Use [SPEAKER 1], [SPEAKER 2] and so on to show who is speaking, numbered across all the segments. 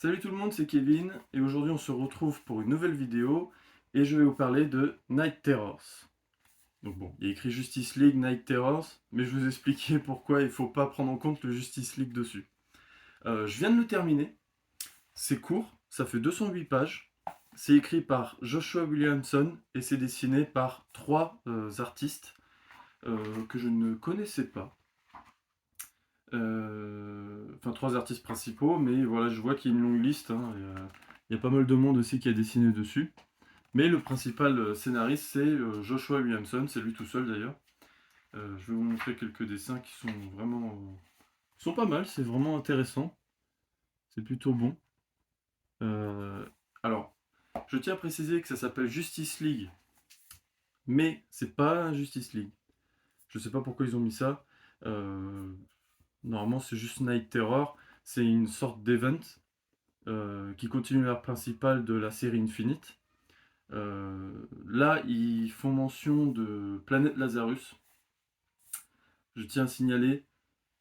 [SPEAKER 1] Salut tout le monde, c'est Kevin et aujourd'hui on se retrouve pour une nouvelle vidéo et je vais vous parler de Night Terrors. Donc bon, il y a écrit Justice League Night Terrors, mais je vais vous expliquer pourquoi il ne faut pas prendre en compte le Justice League dessus. Je viens de le terminer, c'est court, ça fait 208 pages, c'est écrit par Joshua Williamson et c'est dessiné par trois artistes que je ne connaissais pas. Enfin, trois artistes principaux, mais voilà, je vois qu'il y a une longue liste, hein, il y a pas mal de monde aussi qui a dessiné dessus. Mais le principal scénariste, c'est Joshua Williamson, c'est lui tout seul d'ailleurs. Je vais vous montrer quelques dessins qui sont vraiment... qui sont pas mal, c'est vraiment intéressant. C'est plutôt bon. Euh, alors, je tiens à préciser que ça s'appelle Justice League, mais c'est pas un Justice League. Je sais pas pourquoi ils ont mis ça. Euh, Normalement, c'est juste Night Terror. C'est une sorte d'event qui continue l'art principal de la série Infinite. Là, ils font mention de Planète Lazarus. Je tiens à signaler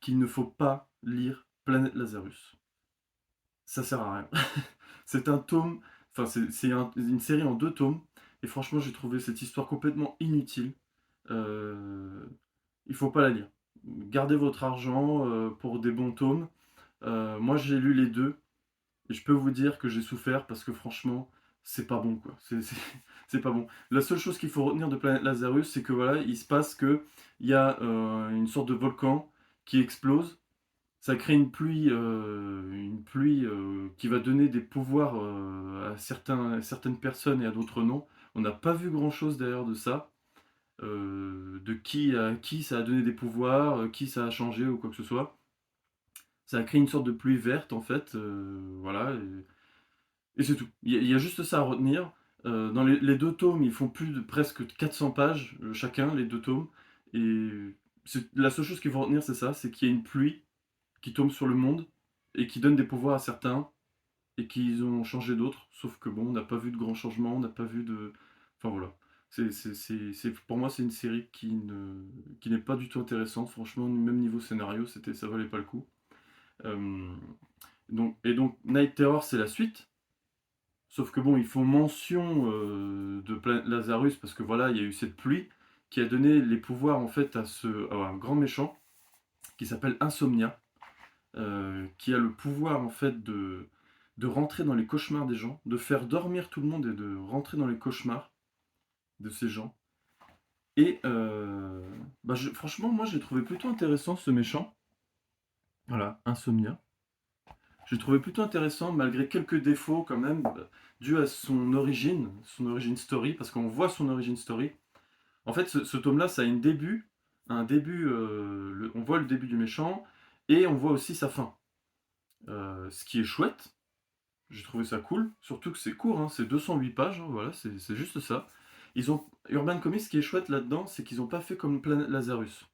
[SPEAKER 1] qu'il ne faut pas lire Planète Lazarus. Ça sert à rien. C'est un tome, enfin une série en deux tomes, et franchement j'ai trouvé cette histoire complètement inutile. Euh, il faut pas la lire. Gardez votre argent pour des bons tomes. Moi j'ai lu les deux, et je peux vous dire que j'ai souffert parce que franchement c'est pas bon quoi. C'est pas bon. La seule chose qu'il faut retenir de Planète Lazarus, c'est que voilà, il se passe que il y a une sorte de volcan qui explose. Ça crée une pluie qui va donner des pouvoirs à certaines personnes et à d'autres non. On n'a pas vu grand-chose d'ailleurs de ça, de qui à qui ça a donné des pouvoirs, qui ça a changé ou quoi que ce soit. Ça a créé une sorte de pluie verte en fait, voilà, et c'est tout. Il y a juste ça à retenir. Dans les deux tomes, ils font plus de presque 400 pages chacun, les deux tomes, et la seule chose qu'il faut retenir, c'est ça, c'est qu'il y a une pluie qui tombe sur le monde et qui donne des pouvoirs à certains et qu'ils ont changé d'autres. Sauf que bon, on n'a pas vu de grands changements, on n'a pas vu de. Enfin voilà. Pour moi, c'est une série qui n'est pas du tout intéressante. Franchement, même niveau scénario, ça valait pas le coup. Euh, donc, Night Terror, c'est la suite. Sauf que bon, ils font mention de Planète Lazarus parce que voilà, il y a eu cette pluie qui a donné les pouvoirs en fait à un grand méchant qui s'appelle Insomnia. Qui a le pouvoir en fait de rentrer dans les cauchemars des gens, de faire dormir tout le monde et de rentrer dans les cauchemars de ces gens. Et franchement, moi j'ai trouvé plutôt intéressant ce méchant. Voilà, Insomnia. J'ai trouvé plutôt intéressant malgré quelques défauts quand même, dû à son origine story, parce qu'on voit son origine story. En fait, ce tome-là, ça a un début, on voit le début du méchant, et on voit aussi sa fin. Ce qui est chouette, j'ai trouvé ça cool, surtout que c'est court, hein, c'est 208 pages, hein, voilà, c'est juste ça. Urban Comics, ce qui est chouette là-dedans, c'est qu'ils n'ont pas fait comme Planète Lazarus.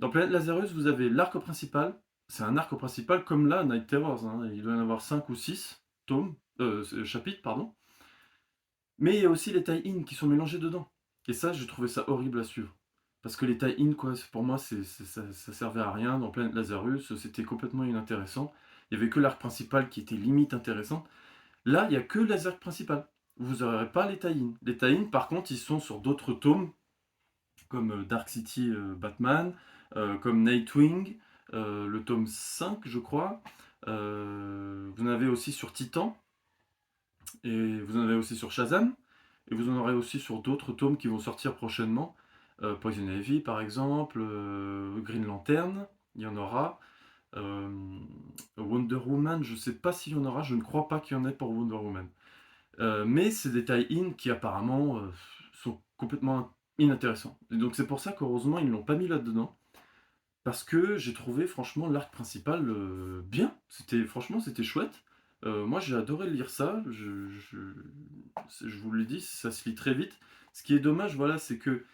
[SPEAKER 1] Dans Planète Lazarus, vous avez l'arc principal, c'est un arc principal comme là, Night Terrors, hein, il doit y en avoir 5 ou 6 tomes, chapitres, pardon. Mais il y a aussi les tie-in qui sont mélangés dedans. Et ça, j'ai trouvé ça horrible à suivre. Parce que les tie-in, quoi, pour moi, ça servait à rien. Dans Planète Lazarus, c'était complètement inintéressant. Il y avait que l'arc principal qui était limite intéressant. Là, il n'y a que les arcs principales. Vous n'aurez pas les tie-in. Les tie-in, par contre, ils sont sur d'autres tomes, comme Dark City Batman, comme Nightwing, le tome 5, je crois. Vous en avez aussi sur Titan, et vous en avez aussi sur Shazam, et vous en aurez aussi sur d'autres tomes qui vont sortir prochainement. Poison Ivy, par exemple, Green Lantern, il y en aura. Euh, Wonder Woman, je ne sais pas s'il y en aura, je ne crois pas qu'il y en ait pour Wonder Woman. Mais c'est des tie-in qui apparemment sont complètement inintéressants. Et donc c'est pour ça qu'heureusement ils ne l'ont pas mis là-dedans. Parce que j'ai trouvé franchement l'arc principal bien. Franchement c'était chouette. Moi j'ai adoré lire ça. Je vous l'ai dit, ça se lit très vite. Ce qui est dommage, voilà, c'est que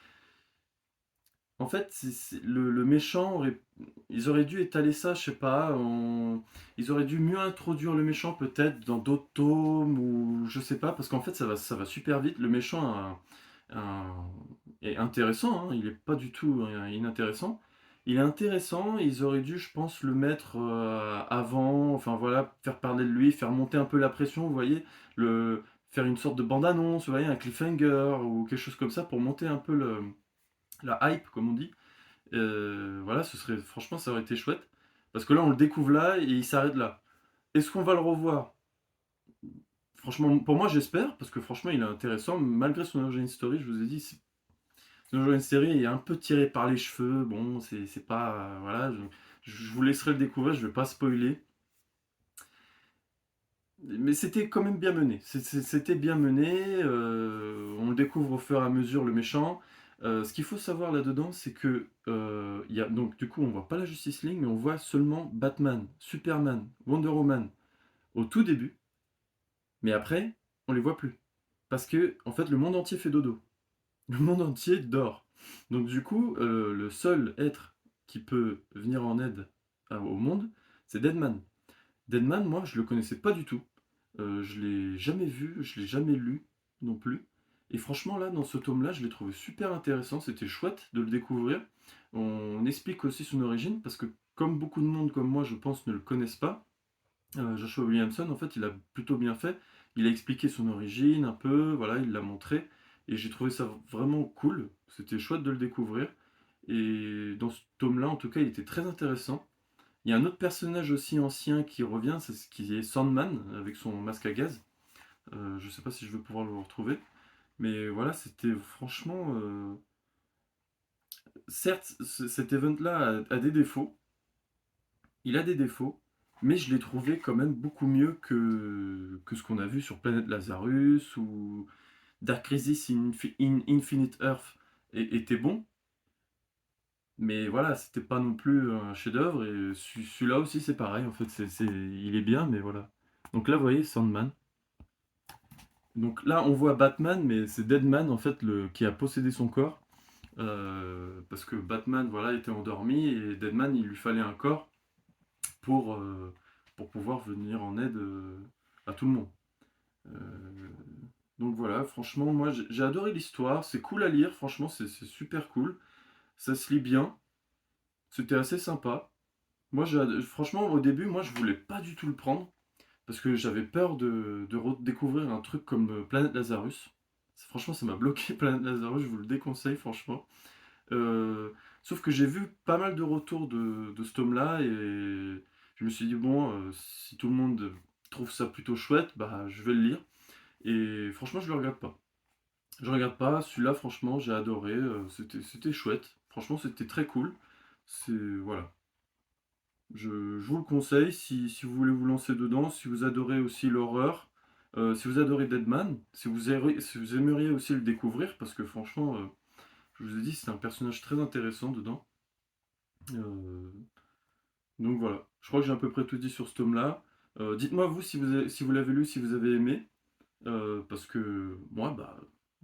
[SPEAKER 1] en fait, le méchant ils auraient dû étaler ça, je sais pas. Ils auraient dû mieux introduire le méchant peut-être dans d'autres tomes ou je sais pas, parce qu'en fait ça va super vite. Le méchant est intéressant, hein, il est pas du tout inintéressant. il est intéressant, ils auraient dû, je pense, le mettre, avant, enfin voilà, faire parler de lui, faire monter un peu la pression, vous voyez? Le Faire une sorte de bande annonce, vous voyez? Un cliffhanger ou quelque chose comme ça pour monter un peu le la hype, comme on dit. Voilà, ce serait franchement, ça aurait été chouette. Parce que là, on le découvre là et il s'arrête là. Est-ce qu'on va le revoir? Franchement, pour moi, j'espère, parce que franchement, il est intéressant, malgré son origin story, je vous ai dit, son origin story est un peu tiré par les cheveux, bon, c'est pas... voilà, je vous laisserai le découvrir, je vais pas spoiler. Mais c'était quand même bien mené. C'était bien mené. On le découvre au fur et à mesure, le méchant. Ce qu'il faut savoir là-dedans, c'est que donc du coup, on voit pas la Justice League, mais on voit seulement Batman, Superman, Wonder Woman au tout début. Mais après, on les voit plus parce que en fait, le monde entier fait dodo. Le monde entier dort. Donc du coup, le seul être qui peut venir en aide au monde, c'est Deadman. Deadman, moi, je le connaissais pas du tout. Je l'ai jamais vu, je l'ai jamais lu non plus. Et franchement, là, dans ce tome-là, je l'ai trouvé super intéressant. C'était chouette de le découvrir. On explique aussi son origine, parce que comme beaucoup de monde comme moi, je pense, ne le connaissent pas, Joshua Williamson, en fait, il a plutôt bien fait. Il a expliqué son origine un peu, voilà, il l'a montré. Et j'ai trouvé ça vraiment cool. C'était chouette de le découvrir. Et dans ce tome-là, en tout cas, il était très intéressant. Il y a un autre personnage aussi ancien qui revient, c'est ce qui est Sandman, avec son masque à gaz. Je sais pas si je vais pouvoir le retrouver. Mais voilà, c'était franchement... certes, cet event-là a des défauts. Il a des défauts. Mais je l'ai trouvé quand même beaucoup mieux que ce qu'on a vu sur Planète Lazarus ou Dark Crisis in Infinite Earth était bon. Mais voilà, c'était pas non plus un chef-d'œuvre. Et celui-là aussi, c'est pareil. En fait, il est bien, mais voilà. Donc là, vous voyez, Sandman. Donc là, on voit Batman, mais c'est Deadman en fait qui a possédé son corps. Parce que Batman, voilà, était endormi et Deadman, il lui fallait un corps pour, euh, pour pouvoir venir en aide à tout le monde. Euh, donc voilà, franchement, moi j'ai adoré l'histoire, c'est cool à lire, franchement, c'est super cool. Ça se lit bien, c'était assez sympa. Moi, franchement, au début, moi, je voulais pas du tout le prendre parce que j'avais peur de redécouvrir un truc comme Planète Lazarus. Franchement, ça m'a bloqué Planète Lazarus, je vous le déconseille, franchement. Euh, Sauf que j'ai vu pas mal de retours de ce tome-là et je me suis dit, bon, si tout le monde trouve ça plutôt chouette, bah je vais le lire. Et franchement, je le regarde pas. Je regarde pas, celui-là, franchement, j'ai adoré, c'était chouette. Franchement, c'était très cool. Voilà. Je vous le conseille si vous voulez vous lancer dedans, si vous adorez aussi l'horreur, si vous adorez Deadman, si vous aimeriez aussi le découvrir, parce que franchement, je vous ai dit, c'est un personnage très intéressant dedans. Euh, donc voilà, je crois que j'ai à peu près tout dit sur ce tome-là. Dites-moi vous si vous l'avez lu, si vous avez aimé, parce que moi, bah,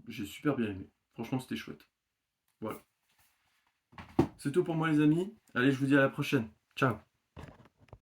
[SPEAKER 1] j'ai super bien aimé. Franchement, c'était chouette. Voilà. C'est tout pour moi les amis. Allez, je vous dis à la prochaine. Ciao.